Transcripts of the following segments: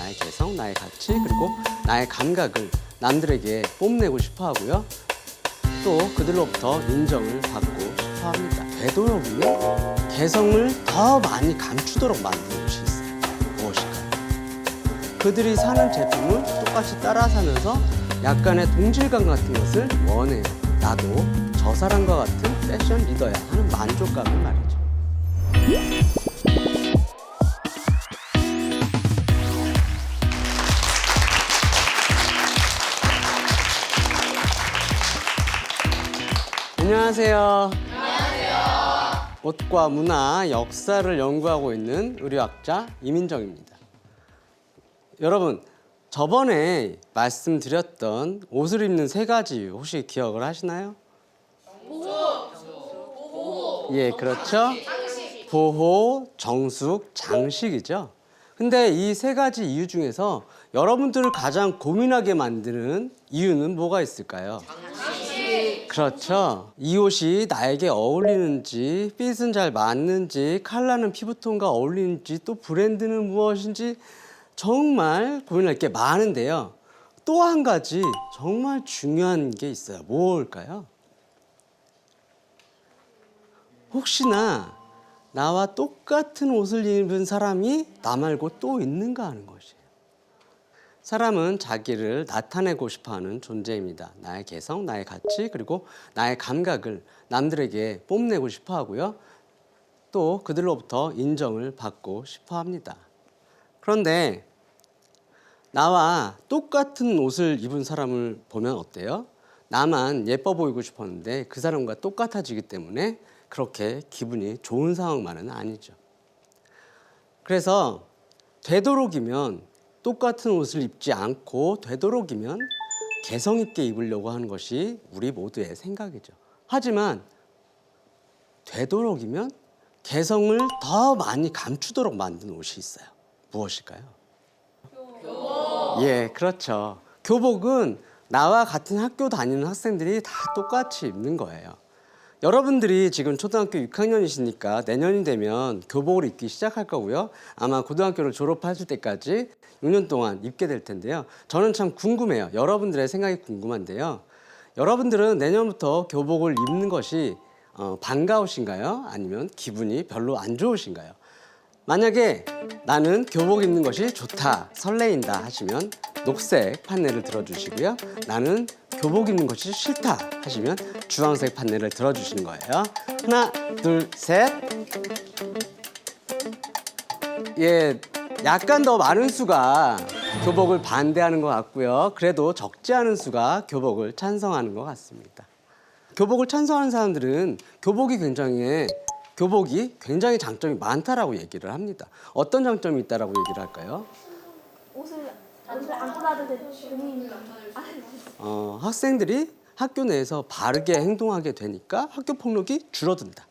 나의 개성, 나의 가치, 그리고 나의 감각을 남들에게 뽐내고 싶어 하고요. 또 그들로부터 인정을 받고 싶어 합니다. 되도록이면 개성을 더 많이 감추도록 만드는 것이 있어요. 무엇일까요? 그들이 사는 제품을 똑같이 따라 사면서 약간의 동질감 같은 것을 원해요. 나도 저 사람과 같은 패션 리더야 하는 만족감을 말이죠. 안녕하세요. 옷과 문화, 역사를 연구하고 있는 의류학자 이민정입니다. 여러분, 저번에 말씀드렸던 옷을 입는 세 가지 이유 혹시 기억을 하시나요? 예, 그렇죠. 보호, 정숙, 장식이죠. 근데 이 세 가지 이유 중에서 여러분들을 가장 고민하게 만드는 이유는 뭐가 있을까요? 그렇죠. 이 옷이 나에게 어울리는지, 핏은 잘 맞는지, 컬러는 피부톤과 어울리는지, 또 브랜드는 무엇인지 정말 고민할 게 많은데요. 또 한 가지 정말 중요한 게 있어요. 뭘까요? 혹시나 나와 똑같은 옷을 입은 사람이 나 말고 또 있는가 하는 것이에요. 사람은 자기를 나타내고 싶어하는 존재입니다. 나의 개성, 나의 가치, 그리고 나의 감각을 남들에게 뽐내고 싶어 하고요. 또 그들로부터 인정을 받고 싶어 합니다. 그런데 나와 똑같은 옷을 입은 사람을 보면 어때요? 나만 예뻐 보이고 싶었는데 그 사람과 똑같아지기 때문에 그렇게 기분이 좋은 상황만은 아니죠. 그래서 되도록이면 똑같은 옷을 입지 않고 되도록이면 개성 있게 입으려고 하는 것이 우리 모두의 생각이죠. 하지만 되도록이면 개성을 더 많이 감추도록 만든 옷이 있어요. 무엇일까요? 교복. 예, 그렇죠. 교복은 나와 같은 학교 다니는 학생들이 다 똑같이 입는 거예요. 여러분들이 지금 초등학교 6학년이시니까 내년이 되면 교복을 입기 시작할 거고요. 아마 고등학교를 졸업하실 때까지 6년 동안 입게 될 텐데요. 저는 참 궁금해요. 여러분들의 생각이 궁금한데요. 여러분들은 내년부터 교복을 입는 것이 반가우신가요? 아니면 기분이 별로 안 좋으신가요? 만약에 나는 교복 입는 것이 좋다, 설레인다 하시면 녹색 판넬을 들어주시고요. 나는 교복 입는 것이 싫다 하시면 주황색 판넬을 들어주시는 거예요. 하나, 둘, 셋. 예, 약간 더 많은 수가 교복을 반대하는 것 같고요. 그래도 적지 않은 수가 교복을 찬성하는 것 같습니다. 교복을 찬성하는 사람들은 교복이 굉장히 장점이 많다라고 얘기를 합니다. 어떤 장점이 있다라고 얘기를 할까요? 옷을 안 받아도 되는 학생들이 학교 내에서 바르게 행동하게 되니까 학교 폭력이 줄어든다.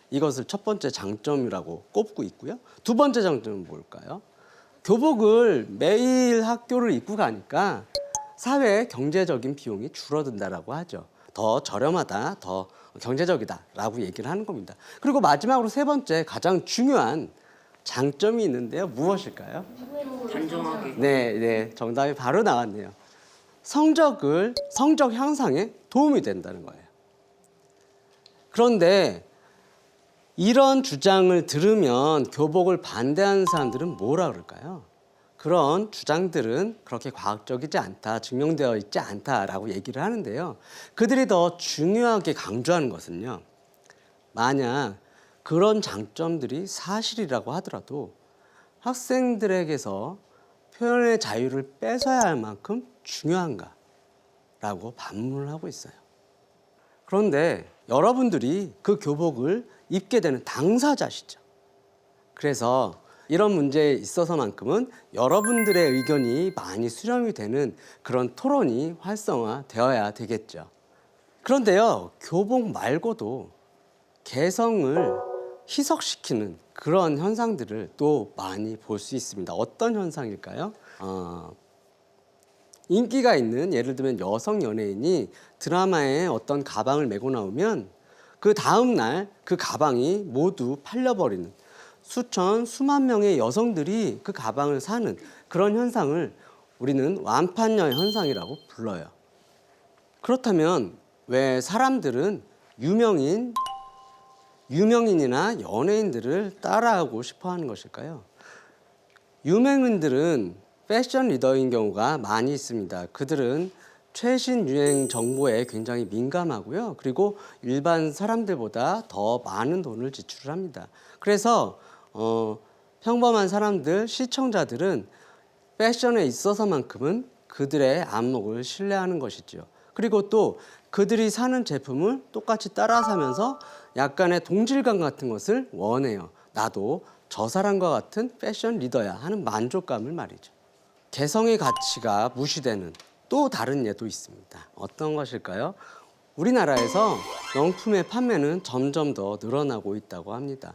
이것을 첫 번째 장점이라고 꼽고 있고요. 두 번째 장점은 뭘까요? 교복을 매일 학교를 입고 가니까 사회 경제적인 비용이 줄어든다라고 하죠. 더 저렴하다, 더 경제적이다라고 얘기를 하는 겁니다. 그리고 마지막으로 세 번째 가장 중요한 장점이 있는데요. 무엇일까요? 단정하게. 네, 정답이 바로 나왔네요. 성적 향상에 도움이 된다는 거예요. 그런데 이런 주장을 들으면 교복을 반대하는 사람들은 뭐라 그럴까요? 그런 주장들은 그렇게 과학적이지 않다, 증명되어 있지 않다라고 얘기를 하는데요. 그들이 더 중요하게 강조하는 것은요. 만약 그런 장점들이 사실이라고 하더라도 학생들에게서 표현의 자유를 뺏어야 할 만큼 중요한가라고 반문을 하고 있어요. 그런데 여러분들이 그 교복을 입게 되는 당사자시죠. 그래서 이런 문제에 있어서만큼은 여러분들의 의견이 많이 수렴이 되는 그런 토론이 활성화되어야 되겠죠. 그런데요, 교복 말고도 개성을 희석시키는 그런 현상들을 또 많이 볼 수 있습니다. 어떤 현상일까요? 인기가 있는, 예를 들면 여성 연예인이 드라마에 어떤 가방을 메고 나오면 그 다음 날 그 가방이 모두 팔려버리는, 수천, 수만 명의 여성들이 그 가방을 사는 그런 현상을 우리는 완판녀 현상이라고 불러요. 그렇다면 왜 사람들은 유명인이나 연예인들을 따라하고 싶어 하는 것일까요? 유명인들은 패션 리더인 경우가 많이 있습니다. 그들은 최신 유행 정보에 굉장히 민감하고요. 그리고 일반 사람들보다 더 많은 돈을 지출합니다. 그래서 평범한 사람들, 시청자들은 패션에 있어서만큼은 그들의 안목을 신뢰하는 것이죠. 그리고 또 그들이 사는 제품을 똑같이 따라 사면서 약간의 동질감 같은 것을 원해요. 나도 저 사람과 같은 패션 리더야 하는 만족감을 말이죠. 개성의 가치가 무시되는 또 다른 예도 있습니다. 어떤 것일까요? 우리나라에서 명품의 판매는 점점 더 늘어나고 있다고 합니다.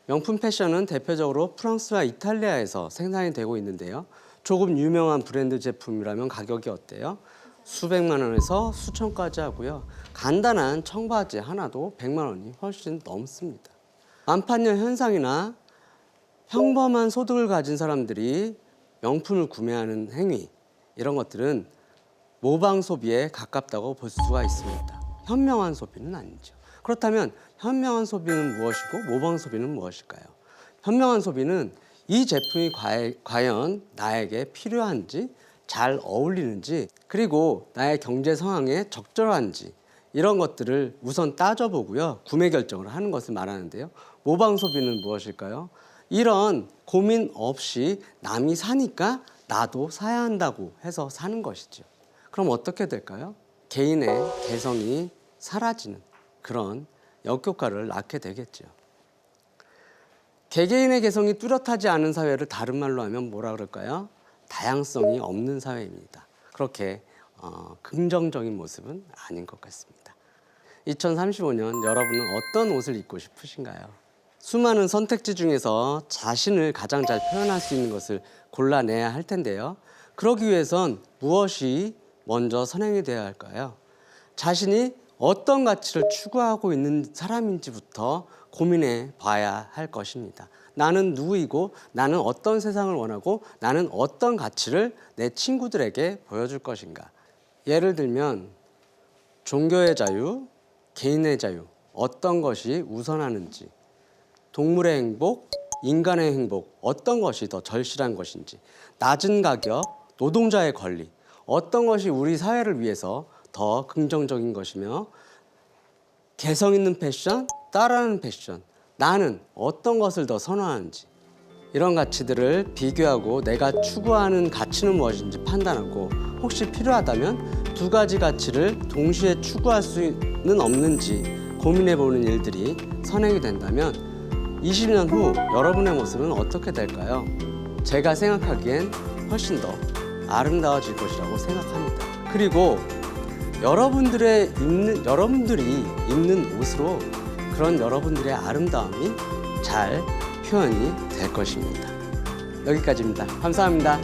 명품 패션은 대표적으로 프랑스와 이탈리아에서 생산이 되고 있는데요. 조금 유명한 브랜드 제품이라면 가격이 어때요? 수백만 원에서 수천까지 하고요. 간단한 청바지 하나도 100만 원이 훨씬 넘습니다. 완판녀 현상이나 평범한 소득을 가진 사람들이 명품을 구매하는 행위, 이런 것들은 모방 소비에 가깝다고 볼 수가 있습니다. 현명한 소비는 아니죠. 그렇다면 현명한 소비는 무엇이고 모방 소비는 무엇일까요? 현명한 소비는 이 제품이 과연 나에게 필요한지, 잘 어울리는지, 그리고 나의 경제 상황에 적절한지, 이런 것들을 우선 따져보고요. 구매 결정을 하는 것을 말하는데요. 모방 소비는 무엇일까요? 이런 고민 없이 남이 사니까 나도 사야 한다고 해서 사는 것이죠. 그럼 어떻게 될까요? 개인의 개성이 사라지는 그런 역효과를 낳게 되겠죠. 개개인의 개성이 뚜렷하지 않은 사회를 다른 말로 하면 뭐라 그럴까요? 다양성이 없는 사회입니다. 그렇게 긍정적인 모습은 아닌 것 같습니다. 2035년 여러분은 어떤 옷을 입고 싶으신가요? 수많은 선택지 중에서 자신을 가장 잘 표현할 수 있는 것을 골라내야 할 텐데요. 그러기 위해선 무엇이 먼저 선행이 되어야 할까요? 자신이 어떤 가치를 추구하고 있는 사람인지부터 고민해 봐야 할 것입니다. 나는 누구이고 나는 어떤 세상을 원하고 나는 어떤 가치를 내 친구들에게 보여줄 것인가. 예를 들면 종교의 자유, 개인의 자유, 어떤 것이 우선하는지, 동물의 행복, 인간의 행복, 어떤 것이 더 절실한 것인지, 낮은 가격, 노동자의 권리, 어떤 것이 우리 사회를 위해서 더 긍정적인 것이며, 개성 있는 패션, 따라하는 패션, 나는 어떤 것을 더 선호하는지, 이런 가치들을 비교하고 내가 추구하는 가치는 무엇인지 판단하고, 혹시 필요하다면 두 가지 가치를 동시에 추구할 수는 없는지 고민해보는 일들이 선행이 된다면 20년 후 여러분의 모습은 어떻게 될까요? 제가 생각하기엔 훨씬 더 아름다워질 것이라고 생각합니다. 그리고 여러분들이 입는 옷으로 그런 여러분들의 아름다움이 잘 표현이 될 것입니다. 여기까지입니다. 감사합니다.